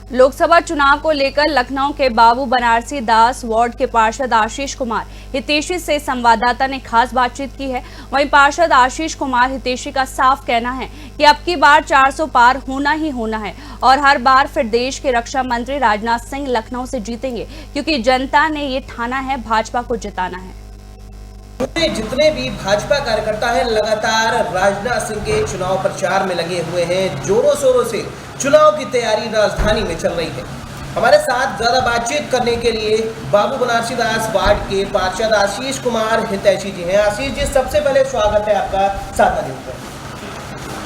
लोकसभा चुनाव को लेकर लखनऊ के बाबू बनारसी दास वार्ड के पार्षद आशीष कुमार हितैषी से संवाददाता ने खास बातचीत की है। वहीं पार्षद आशीष कुमार हितैषी का साफ कहना है कि अब की बार 400 पार होना ही होना है और हर बार फिर देश के रक्षा मंत्री राजनाथ सिंह लखनऊ से जीतेंगे, क्योंकि जनता ने ये ठाना है भाजपा को जिताना है। जितने भी भाजपा कार्यकर्ता हैं लगातार राजनाथ सिंह के चुनाव प्रचार में लगे हुए हैं। जोरों शोरों से चुनाव की तैयारी राजधानी में चल रही है। हमारे साथ ज्यादा बातचीत करने के लिए बाबू बनारसी दास वार्ड के पार्षद आशीष कुमार हितैषी जी हैं। आशीष जी, सबसे पहले स्वागत है आपका साधा न्यूज़ पर।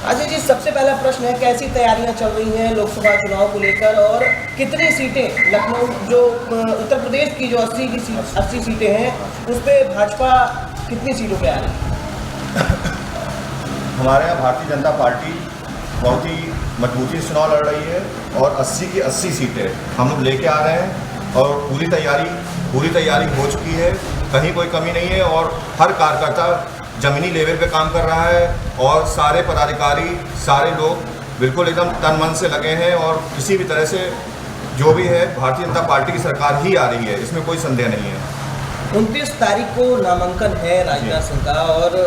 आशीष जी, सबसे पहला प्रश्न है, कैसी तैयारियां चल रही हैं लोकसभा चुनाव को लेकर और कितनी सीटें लखनऊ जो उत्तर प्रदेश की जो 80 सीटें हैं उस पर भाजपा कितनी सीटों पे आ रही है? हमारे यहाँ भारतीय जनता पार्टी बहुत ही मजबूती से चुनाव लड़ रही है और 80 की 80 सीटें हम लोग लेके आ रहे हैं और पूरी तैयारी हो चुकी है। कहीं कोई कमी नहीं है और हर कार्यकर्ता जमीनी लेवल पे काम कर रहा है और सारे पदाधिकारी सारे लोग बिल्कुल एकदम तन मन से लगे हैं और किसी भी तरह से जो भी है भारतीय जनता पार्टी की सरकार ही आ रही है, इसमें कोई संदेह नहीं है। 29 तारीख को नामांकन है राजनाथ सिंह का और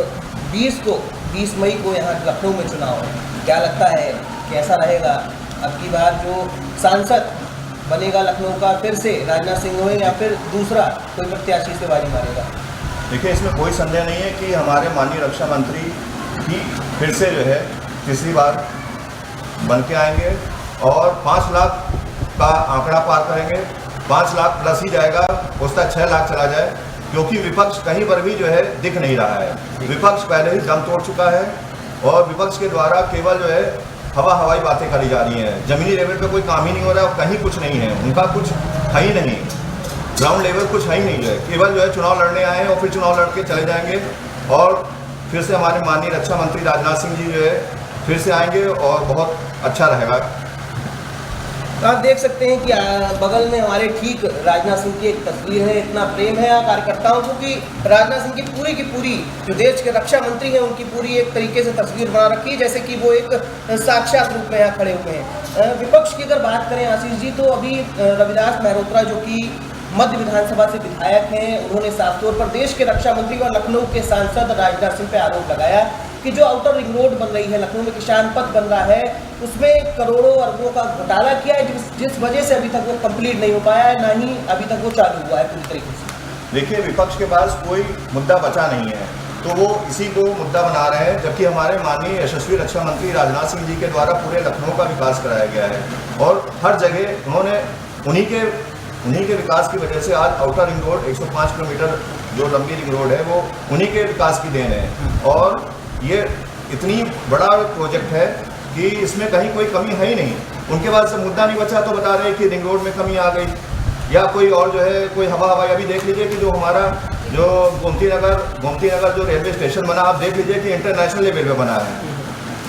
20 मई को यहाँ लखनऊ में चुनाव है। क्या लगता है कैसा रहेगा अब की बार जो सांसद बनेगा लखनऊ का, फिर से राजनाथ सिंह होंगे या फिर दूसरा कोई प्रत्याशी से बाजी मारेगा? देखिए, इसमें कोई संदेह नहीं है कि हमारे माननीय रक्षा मंत्री ही फिर से जो है तीसरी बार बन के आएंगे और 5 लाख का आंकड़ा पार करेंगे। 5 लाख प्लस ही जाएगा, उसका 6 लाख चला जाए, क्योंकि विपक्ष कहीं पर भी जो है दिख नहीं रहा है। विपक्ष पहले ही दम तोड़ चुका है और विपक्ष के द्वारा केवल जो है हवाई बातें करी जा रही हैं। जमीनी लेवल पे कोई काम ही नहीं हो रहा है और कहीं कुछ नहीं है, उनका कुछ है ही नहीं, ग्राउंड लेवल कुछ है ही नहीं है। केवल जो है चुनाव लड़ने आए हैं और फिर चुनाव लड़ के चले जाएंगे और फिर से हमारे माननीय रक्षा मंत्री राजनाथ सिंह जी जो है फिर से आएंगे और बहुत अच्छा रहेगा। तो आप देख सकते हैं कि बगल में हमारे ठीक राजनाथ सिंह की एक तस्वीर है। इतना प्रेम है कार्यकर्ताओं को कि राजनाथ सिंह की पूरी जो देश के रक्षा मंत्री हैं उनकी पूरी एक तरीके से तस्वीर बना रखी है, जैसे कि वो एक साक्षात रूप में यहाँ खड़े हुए हैं। विपक्ष की अगर बात करें आशीष जी, तो अभी रविदास मेहरोत्रा जो कि मध्य विधानसभा से विधायक हैं, उन्होंने साफ तौर पर देश के रक्षा मंत्री और लखनऊ के सांसद राजनाथ सिंह पर आरोप लगाया कि जो आउटर रिंग रोड बन रही है, लखनऊ में किसान पथ बन रहा है, उसमें करोड़ों अरबों का घोटाला किया है, जिस वजह से अभी तक वो कंप्लीट नहीं हो पाया है, ना ही अभी तक वो चालू हुआ है पूरी तरीके से। देखिए, विपक्ष के पास कोई मुद्दा बचा नहीं है तो वो इसी को मुद्दा बना रहे हैं, जबकि हमारे माननीय यशस्वी रक्षा मंत्री राजनाथ सिंह जी के द्वारा पूरे लखनऊ का विकास कराया गया है और हर जगह उन्होंने उन्हीं के विकास की वजह से आज आउटर रिंग रोड 105 किलोमीटर जो लंबी रिंग रोड है वो उन्हीं के विकास की देन है और ये इतनी बड़ा प्रोजेक्ट है कि इसमें कहीं कोई कमी है ही नहीं। उनके पास से मुद्दा नहीं बचा तो बता रहे हैं कि रिंग रोड में कमी आ गई या कोई और जो है कोई हवाई। अभी देख लीजिए कि जो हमारा जो गोमती नगर जो रेलवे स्टेशन बना, आप देख लीजिए कि इंटरनेशनल लेवल पे बना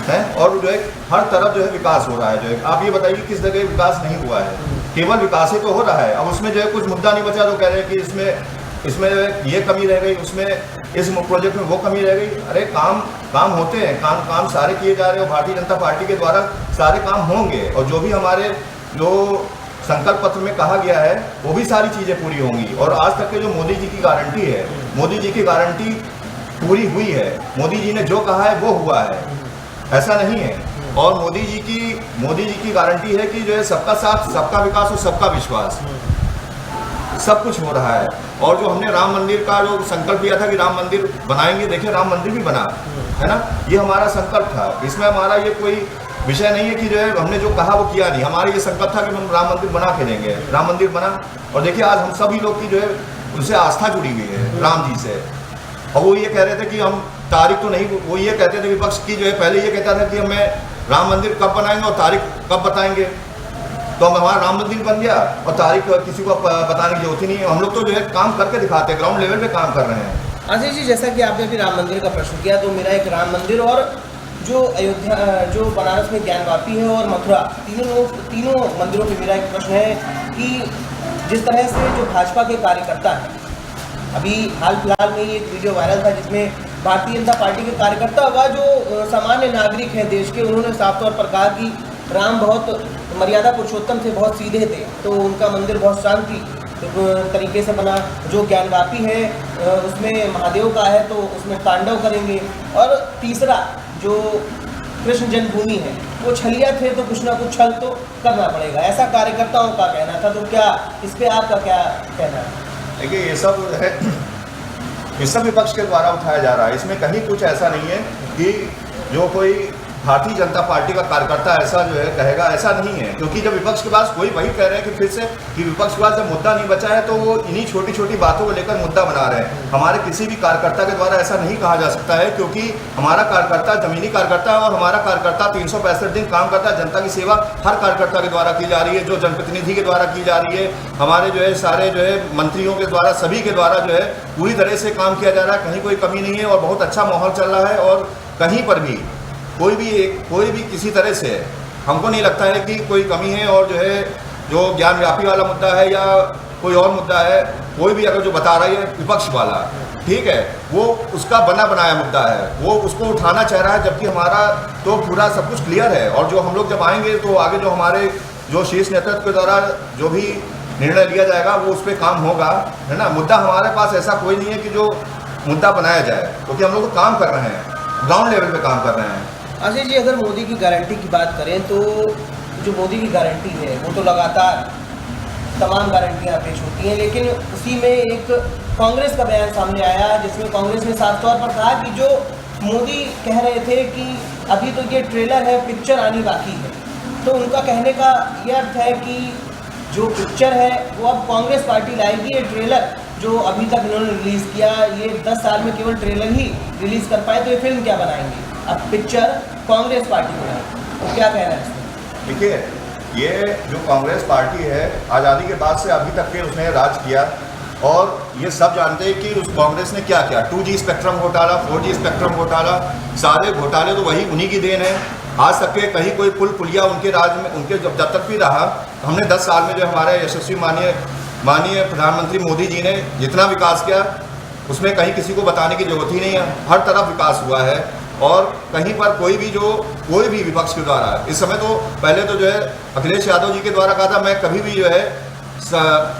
है और जो है हर तरफ जो है विकास हो रहा है। जो है आप ये बताइए किस जगह विकास नहीं हुआ है, केवल विकास ही तो हो रहा है। अब उसमें जो है कुछ मुद्दा नहीं बचा तो कह रहे हैं कि इसमें ये कमी रह गई, उसमें इस प्रोजेक्ट में वो कमी रह गई। अरे काम होते हैं, काम सारे किए जा रहे हैं और भारतीय जनता पार्टी के द्वारा सारे काम होंगे और जो भी हमारे जो संकल्प पत्र में कहा गया है वो भी सारी चीज़ें पूरी होंगी। और आज तक के जो मोदी जी की गारंटी है, मोदी जी की गारंटी पूरी हुई है। मोदी जी ने जो कहा है वो हुआ है, ऐसा नहीं है। और मोदी जी की गारंटी है कि जो है सबका साथ, सबका विकास और सबका विश्वास, सब कुछ हो रहा है। और जो हमने राम मंदिर का जो संकल्प लिया था कि राम मंदिर बनाएंगे, देखिए राम मंदिर भी बना है ना, ये हमारा संकल्प था। इसमें हमारा ये कोई विषय नहीं है कि जो है हमने जो कहा वो किया नहीं। हमारा ये संकल्प था कि हम राम मंदिर बना के देंगे, राम मंदिर बना। और देखिए आज हम सभी लोग की जो है उनसे आस्था जुड़ी हुई है राम जी से। और वो ये कह रहे थे कि हम तारीख तो नहीं, वो ये कहते थे विपक्ष की जो है पहले ये कहता था कि हमें राम मंदिर कब बनाएंगे और तारीख कब बताएंगे, तो हमारा राम मंदिर बन गया और तारीख किसी को बताने की जरूरत ही नहीं है। हम लोग तो जो है काम करके दिखाते हैं, ग्राउंड लेवल पे काम कर रहे हैं। आशीष जी, जैसा कि आपने भी राम मंदिर का प्रश्न किया, तो मेरा एक राम मंदिर और जो अयोध्या जो बनारस में ज्ञानवापी है और मथुरा, तीनों मंदिरों पे मेरा एक प्रश्न है कि जिस तरह से जो भाजपा के कार्यकर्ता हैं, अभी हाल फिलहाल में ये एक वीडियो वायरल था जिसमें भारतीय जनता पार्टी के कार्यकर्ता व जो सामान्य नागरिक हैं देश के, उन्होंने साफ तौर पर कहा कि राम बहुत मर्यादा पुरुषोत्तम थे, बहुत सीधे थे, तो उनका मंदिर बहुत शांति तरीके से बना। जो ज्ञानवापी है उसमें महादेव का है तो उसमें तांडव करेंगे। और तीसरा जो कृष्ण जन्मभूमि है वो छलिया थे तो कुछ ना कुछ छल तो करना पड़ेगा, ऐसा कार्यकर्ताओं का कहना था। तो क्या इस पे आपका क्या कहना है? देखिए ये सब है, ये सब विपक्ष के द्वारा उठाया जा रहा है। इसमें कहीं कुछ ऐसा नहीं है कि जो कोई भारतीय जनता पार्टी का कार्यकर्ता ऐसा जो है कहेगा, ऐसा नहीं है। क्योंकि जब विपक्ष के पास वही कह रहे हैं कि फिर से कि विपक्ष के पास जब मुद्दा नहीं बचा है तो वो इन्हीं छोटी छोटी बातों को लेकर मुद्दा बना रहे हैं। हमारे किसी भी कार्यकर्ता के द्वारा ऐसा नहीं कहा जा सकता है, क्योंकि हमारा कार्यकर्ता जमीनी कार्यकर्ता है और हमारा कार्यकर्ता 365 दिन काम करता है। जनता की सेवा हर कार्यकर्ता के द्वारा की जा रही है, जो जनप्रतिनिधि के द्वारा की जा रही है, हमारे जो है सारे जो है मंत्रियों के द्वारा, सभी के द्वारा जो है पूरी तरह से काम किया जा रहा है। कहीं कोई कमी नहीं है और बहुत अच्छा माहौल चल रहा है। और कहीं पर भी कोई भी किसी तरह से हमको नहीं लगता है कि कोई कमी है। और जो है जो ज्ञानव्यापी वाला मुद्दा है या कोई और मुद्दा है, कोई भी अगर जो बता रही है विपक्ष वाला, ठीक है, वो उसका बना बनाया मुद्दा है, वो उसको उठाना चाह रहा है, जबकि हमारा तो पूरा सब कुछ क्लियर है। और जो हम लोग जब आएंगे तो आगे जो हमारे जो शीर्ष नेतृत्व के द्वारा जो भी निर्णय लिया जाएगा वो उस पर काम होगा, है ना। मुद्दा हमारे पास ऐसा कोई नहीं है कि जो मुद्दा बनाया जाए, क्योंकि हम लोग तो काम कर रहे हैं, ग्राउंड लेवल पे काम कर रहे हैं। आशीष जी, अगर मोदी की गारंटी की बात करें तो जो मोदी की गारंटी है वो तो लगातार तमाम गारंटियां पेश होती हैं, लेकिन उसी में एक कांग्रेस का बयान सामने आया जिसमें कांग्रेस ने साफ तौर पर कहा कि जो मोदी कह रहे थे कि अभी तो ये ट्रेलर है, पिक्चर आनी बाकी है। तो उनका कहने का ये अर्थ है कि जो पिक्चर है वो अब कांग्रेस पार्टी लाएगी। ये ट्रेलर जो अभी तक इन्होंने रिलीज़ किया, ये 10 साल में केवल ट्रेलर ही रिलीज़ कर पाए, तो ये फिल्म क्या बनाएंगे? अब पिक्चर कांग्रेस पार्टी बनाए, तो क्या कहना है इसमें? देखिए, ये जो कांग्रेस पार्टी है आज़ादी के बाद से अभी तक के उसने राज किया और ये सब जानते हैं कि उस कांग्रेस ने क्या किया। 2G स्पेक्ट्रम घोटाला, 4G स्पेक्ट्रम घोटाला, सारे घोटाले तो वही उन्हीं की देन है। आज तक के कहीं कोई पुल पुलिया उनके राज में, उनके जब तक भी रहा, हमने 10 साल में जो हमारे यशस्वी माननीय प्रधानमंत्री मोदी जी ने जितना विकास किया उसमें कहीं किसी को बताने की जरूरत ही नहीं है। हर तरफ विकास हुआ है और कहीं पर कोई भी विपक्ष के द्वारा, इस समय तो पहले तो जो है अखिलेश यादव जी के द्वारा कहा था मैं कभी भी जो है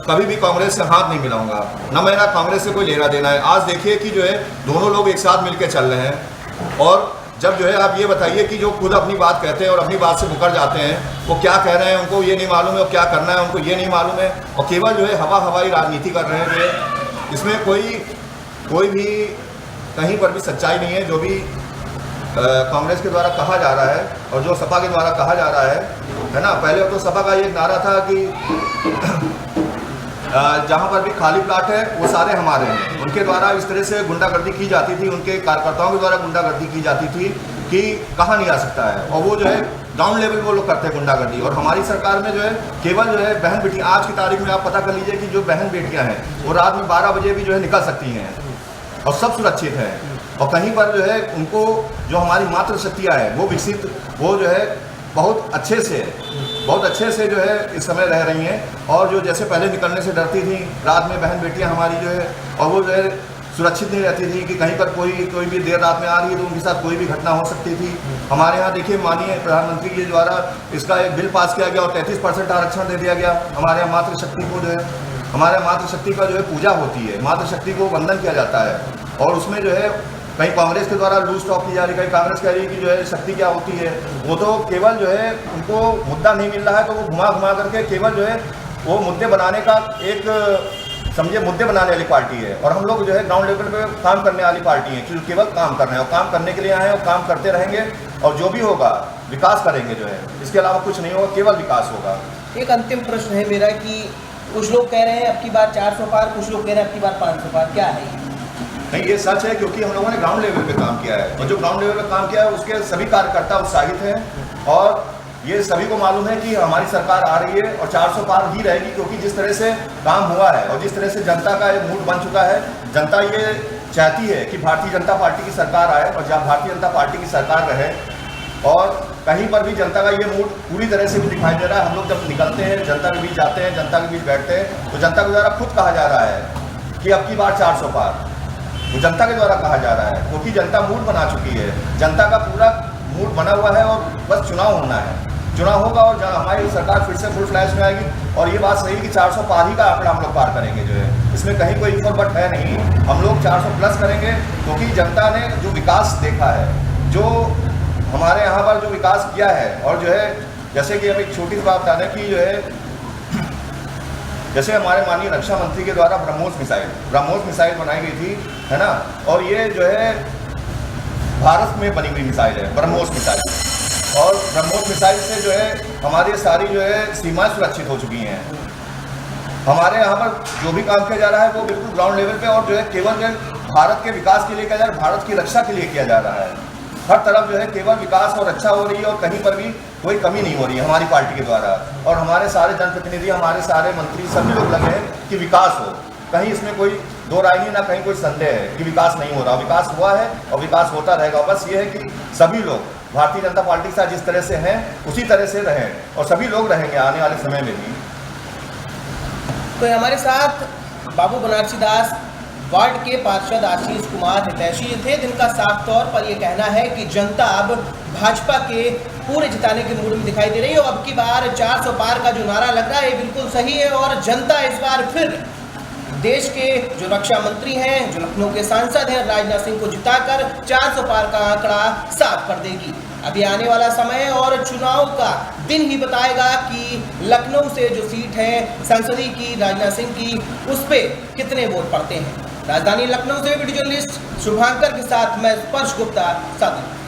कभी भी कांग्रेस से हाथ नहीं मिलाऊंगा, न मेरा कांग्रेस से कोई लेना देना है। आज देखिए कि जो है दोनों लोग एक साथ मिलकर चल रहे हैं। और जब जो है आप ये बताइए कि जो खुद अपनी बात कहते हैं और अपनी बात से मुकर जाते हैं, वो क्या कह रहे हैं उनको ये नहीं मालूम है, और क्या करना है उनको ये नहीं मालूम है, और केवल जो है हवाई राजनीति कर रहे हैं। जो है इसमें कोई भी कहीं पर भी सच्चाई नहीं है। जो भी कांग्रेस के द्वारा कहा जा रहा है और जो सपा के द्वारा कहा जा रहा है ना। पहले तो सपा का ये नारा था कि जहाँ पर भी खाली प्लाट है वो सारे हमारे हैं। उनके द्वारा इस तरह से गुंडागर्दी की जाती थी, उनके कार्यकर्ताओं के द्वारा गुंडागर्दी की जाती थी कि कहाँ नहीं आ सकता है। और वो जो है ग्राउंड लेवल वो लोग करते हैं गुंडागर्दी। और हमारी सरकार में जो है केवल जो है बहन बेटियाँ, आज की तारीख में आप पता कर लीजिए कि जो बहन बेटियाँ हैं वो रात में 12 बजे भी जो है निकल सकती हैं और सब सुरक्षित हैं। और कहीं पर जो है उनको जो हमारी मातृशक्तियाँ हैं वो विकसित, वो जो है बहुत अच्छे से जो है इस समय रह रही हैं। और जो जैसे पहले निकलने से डरती थी रात में बहन बेटियां हमारी जो है, और वो जो है सुरक्षित नहीं रहती थी कि कहीं पर कोई भी देर रात में आ रही है तो उनके साथ कोई भी घटना हो सकती थी। हमारे यहाँ देखिए माननीय प्रधानमंत्री के द्वारा इसका एक बिल पास किया गया और 33% आरक्षण दे दिया गया। हमारे यहाँ मातृशक्ति को जो है, हमारे मातृशक्ति का जो है पूजा होती है, मातृशक्ति को वंदन किया जाता है। और उसमें जो है कहीं कांग्रेस के द्वारा लूज टॉक की जा रही, कहीं कांग्रेस कह रही है कि जो है शक्ति क्या होती है। वो तो केवल जो है उनको मुद्दा नहीं मिल रहा है तो वो घुमा करके केवल जो है वो मुद्दे बनाने का एक समझिए मुद्दे बनाने वाली पार्टी है। और हम लोग जो है ग्राउंड लेवल पे काम करने वाली पार्टी है, केवल काम कर रहे हैं और काम करने के लिए आए हैं और काम करते रहेंगे। और जो भी होगा विकास करेंगे जो है, इसके अलावा कुछ नहीं होगा, केवल विकास होगा। एक अंतिम प्रश्न है मेरा कि कुछ लोग कह रहे हैं अब की बार 400 पार, कुछ लोग कह रहे हैं अब की बार 500 पार, क्या है? नहीं, ये सच है क्योंकि हम लोगों ने ग्राउंड लेवल पे काम किया है और जो ग्राउंड लेवल पे काम किया है उसके सभी कार्यकर्ता उत्साहित हैं। और ये सभी को मालूम है कि हमारी सरकार आ रही है और 400 पार ही रहेगी, क्योंकि जिस तरह से काम हुआ है और जिस तरह से जनता का एक मूड बन चुका है, जनता ये चाहती है कि भारतीय जनता पार्टी की सरकार आए और जब भारतीय जनता पार्टी की सरकार रहे। और कहीं पर भी जनता का ये मूड पूरी तरह से भी दिखाई दे रहा है। हम लोग जब निकलते हैं, जनता के बीच जाते हैं, जनता के बीच बैठते हैं, तो जनता के द्वारा खुद कहा जा रहा है कि अब की बार 400 पार, वो जनता के द्वारा कहा जा रहा है, क्योंकि जनता मूड बना चुकी है। जनता का पूरा मूड बना हुआ है और बस चुनाव होना है। चुनाव होगा और हमारी सरकार फिर से फुल फ्लैश में आएगी। और ये बात सही कि 400 पार ही का आंकड़ा हम लोग पार करेंगे, जो है इसमें कहीं कोई इफ और बट है नहीं। हम लोग 400 प्लस करेंगे, क्योंकि जनता ने जो विकास देखा है, जो हमारे यहाँ पर जो विकास किया है, और जो है जैसे कि हम एक छोटी सी बात बता दें कि जो है जैसे हमारे माननीय रक्षा मंत्री के द्वारा ब्रह्मोस मिसाइल बनाई गई थी, है ना, और ये जो है भारत में बनी हुई मिसाइल है ब्रह्मोस मिसाइल। और ब्रह्मोस मिसाइल से जो है हमारी सारी जो है सीमाएं सुरक्षित हो चुकी हैं। हमारे यहाँ पर जो भी काम किया जा रहा है वो बिल्कुल ग्राउंड लेवल पे, और जो है केवल जो भारत के विकास के लिए किया जा रहा है, भारत की रक्षा के लिए किया जा रहा है। हर तरफ जो है केवल विकास और अच्छा हो रही है, और कहीं पर भी कोई कमी नहीं हो रही है हमारी पार्टी के द्वारा। और हमारे सारे जनप्रतिनिधि, हमारे सारे मंत्री, सभी लोग लगे हैं कि विकास हो, कहीं इसमें कोई दो राय नहीं, ना कहीं कोई संदेह है कि विकास नहीं हो रहा। विकास हुआ है और विकास होता रहेगा। बस ये है कि सभी लोग भारतीय जनता पार्टी के साथ जिस तरह से हैं उसी तरह से रहें, और सभी लोग रहेंगे आने वाले समय में भी। तो हमारे साथ बाबू बनारसी दास वार्ड के पार्षद आशीष कुमार हितैषी थे, जिनका साफ तौर पर यह कहना है कि जनता अब भाजपा के पूरे जिताने के मूड में दिखाई दे रही है। और अब की बार 400 पार का जो नारा लग रहा है ये बिल्कुल सही है, और जनता इस बार फिर देश के जो रक्षा मंत्री हैं, जो लखनऊ के सांसद हैं राजनाथ सिंह को जिताकर 400 पार का आंकड़ा साफ कर देगी। अभी आने वाला समय और चुनाव का दिन ही बताएगा कि लखनऊ से जो सीट है संसदीय की राजनाथ सिंह की, उस पे कितने वोट पड़ते हैं। राजधानी लखनऊ से वीडियो जर्नलिस्ट शुभांकर के साथ मैं स्पर्श गुप्ता, साथ।